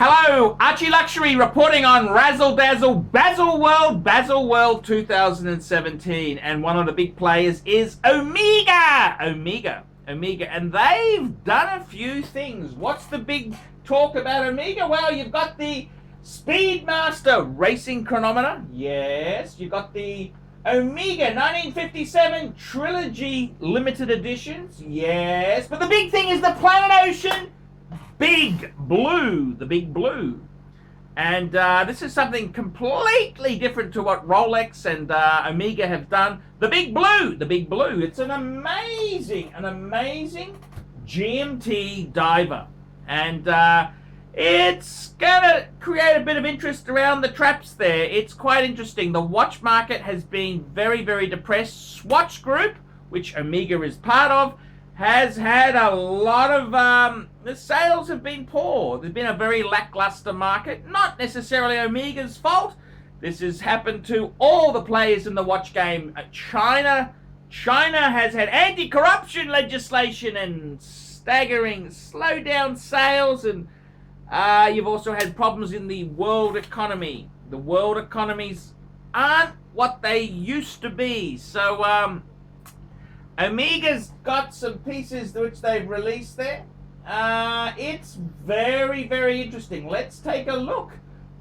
Hello, ArchieLuxury reporting on Razzle Dazzle Baselworld 2017, and one of the big players is Omega, and they've done a few things. What's the big talk about Omega? Well, you've got the Speedmaster racing chronometer, yes. You've got the Omega 1957 Trilogy limited editions, yes. But the big thing is the Planet Ocean Big Blue, the Big Blue. And this is something completely different to what Rolex and Omega have done. The Big Blue, the Big Blue. It's an amazing GMT diver. And it's going to create a bit of interest around the traps there. It's quite interesting. The watch market has been very, very depressed. Swatch Group, which Omega is part of, has had a lot of, the sales have been poor. There's been a very lackluster market. Not necessarily Omega's fault. This has happened to all the players in the watch game. China has had anti-corruption legislation and staggering slow down sales, and you've also had problems in the world economy. The world economies aren't what they used to be. So, Omega's got some pieces which they've released there. It's very, very interesting. Let's take a look.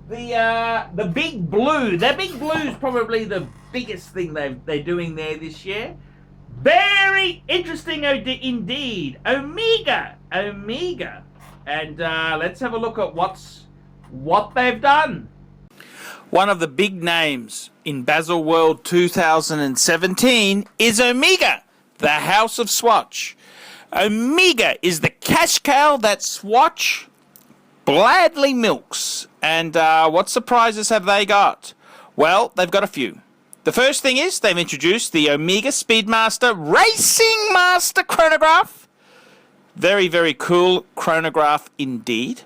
The Big Blue. The Big Blue is probably the biggest thing they're doing there this year. Very interesting indeed. Omega. And let's have a look at what they've done. One of the big names in Baselworld 2017 is Omega, the House of Swatch. Omega is the cash cow that Swatch gladly milks. And what surprises have they got? Well, they've got a few. The first thing is they've introduced the Omega Speedmaster Racing Master chronograph. Very, very cool chronograph indeed.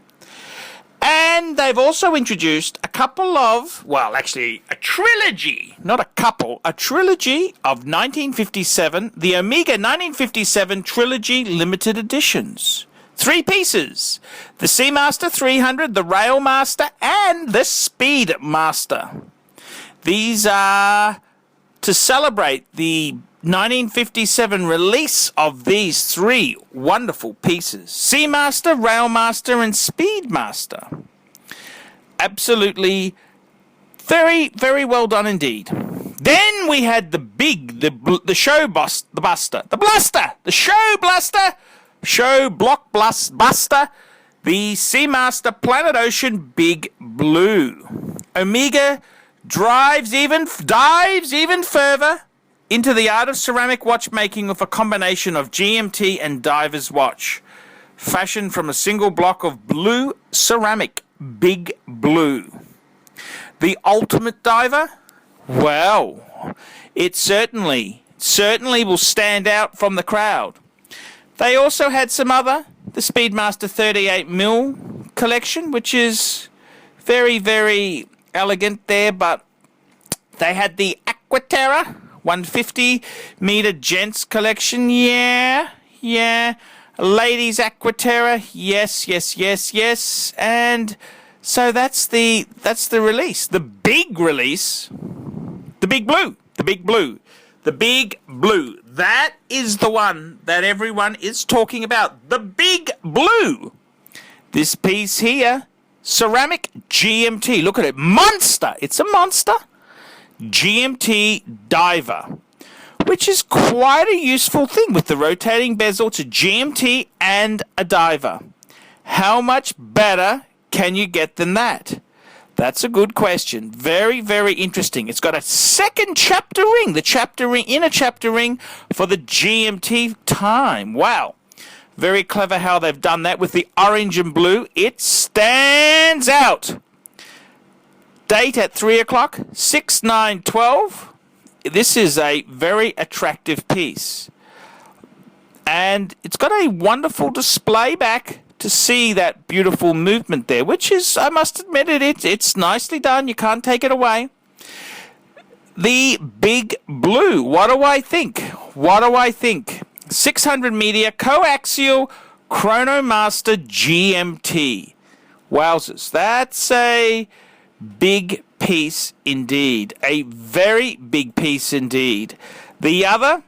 And they've also introduced a couple of, well, actually a trilogy, not a couple, a trilogy of 1957, the Omega 1957 Trilogy limited editions. 3 pieces: the Seamaster 300, the Railmaster, and the Speedmaster. These are to celebrate the 1957 release of these 3 wonderful pieces: Seamaster, Railmaster, and Speedmaster. Absolutely very, very well done indeed. Then we had the show blaster, the Seamaster Planet Ocean Big Blue. Omega dives even further into the art of ceramic watchmaking with a combination of GMT and diver's watch, fashioned from a single block of blue ceramic, Big Blue. The ultimate diver? Well, it certainly will stand out from the crowd. They also had some other, the Speedmaster 38mm collection, which is very, very elegant there, but they had the Aquaterra 150-meter gents collection, yeah. Ladies Aquaterra, yes. And so that's the release. The big release, the Big Blue. That is the one that everyone is talking about. The Big Blue. This piece here, ceramic GMT. Look at it, monster. It's a monster. GMT diver, which is quite a useful thing with the rotating bezel to GMT and a diver. How much better can you get than that? That's a good question. Very, very interesting. It's got a second chapter ring, inner chapter ring for the GMT time. Wow. Very clever how they've done that with the orange and blue. It stands out. Date at 3 o'clock, 6/9/12. This is a very attractive piece. And it's got a wonderful display back to see that beautiful movement there, which is, I must admit it's nicely done. You can't take it away. The Big Blue. What do I think? 600 meter coaxial Chronomaster GMT. Wowzers, that's a big piece indeed. A very big piece indeed. The other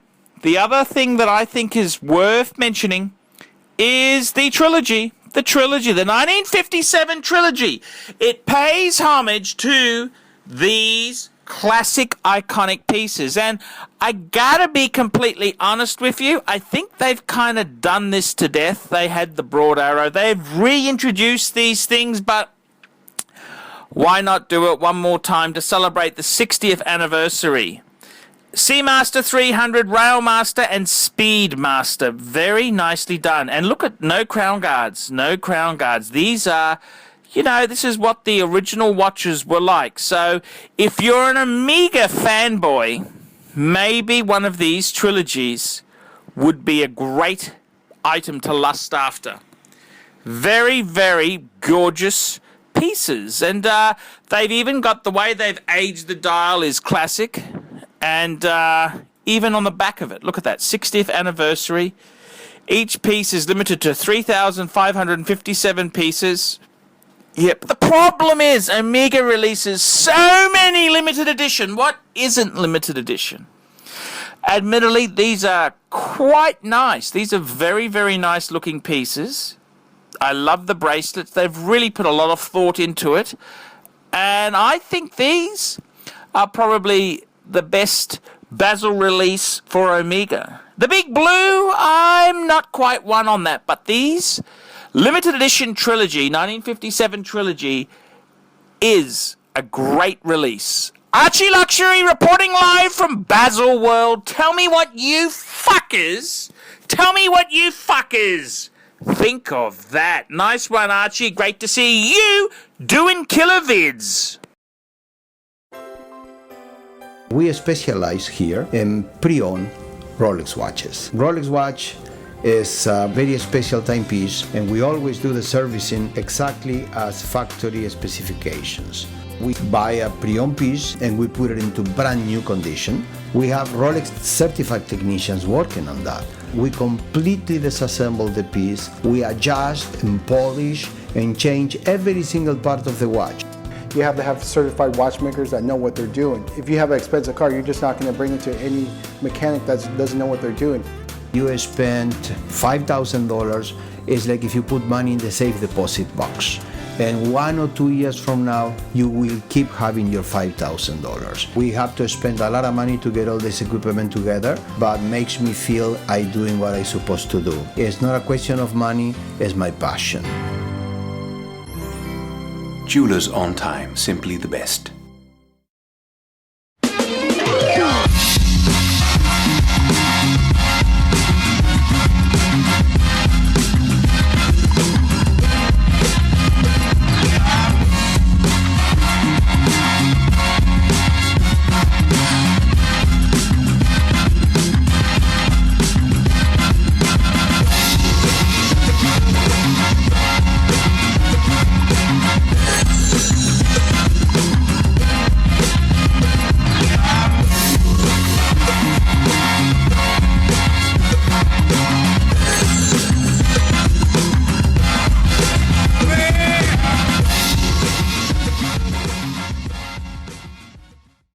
thing that I think is worth mentioning is the trilogy. The 1957 trilogy. It pays homage to these classic iconic pieces, and I gotta be completely honest with you, I think they've kind of done this to death. They had the broad arrow, they've reintroduced these things, but why not do it one more time to celebrate the 60th anniversary? Seamaster 300, Railmaster and Speedmaster, very nicely done. And look at no crown guards. These are, this is what the original watches were like. So if you're an Omega fanboy, maybe one of these trilogies would be a great item to lust after. Very, very gorgeous pieces. And they've even got the way they've aged the dial is classic. And even on the back of it, look at that, 60th anniversary. Each piece is limited to 3,557 pieces. Yep, the problem is Omega releases so many limited edition. What isn't limited edition? Admittedly, these are quite nice. These are very, very nice looking pieces. I love the bracelets. They've really put a lot of thought into it. And I think these are probably the best Basel release for Omega. The Big Blue, I'm not quite one on that, but these limited edition trilogy, 1957 trilogy, is a great release. ArchieLuxury reporting live from Baselworld. Tell me what you fuckers think of that. Nice one, Archie. Great to see you doing killer vids. We specialize here in pre-owned Rolex watches. Rolex watch is a very special timepiece, and we always do the servicing exactly as factory specifications. We buy a pre-owned piece and we put it into brand new condition. We have Rolex certified technicians working on that. We completely disassemble the piece, we adjust and polish and change every single part of the watch. You have to have certified watchmakers that know what they're doing. If you have an expensive car, you're just not going to bring it to any mechanic that doesn't know what they're doing. You spend $5,000, it's like if you put money in the safe deposit box. And 1 or 2 years from now, you will keep having your $5,000. We have to spend a lot of money to get all this equipment together, but makes me feel I'm doing what I'm supposed to do. It's not a question of money, it's my passion. Jewelers on time, simply the best.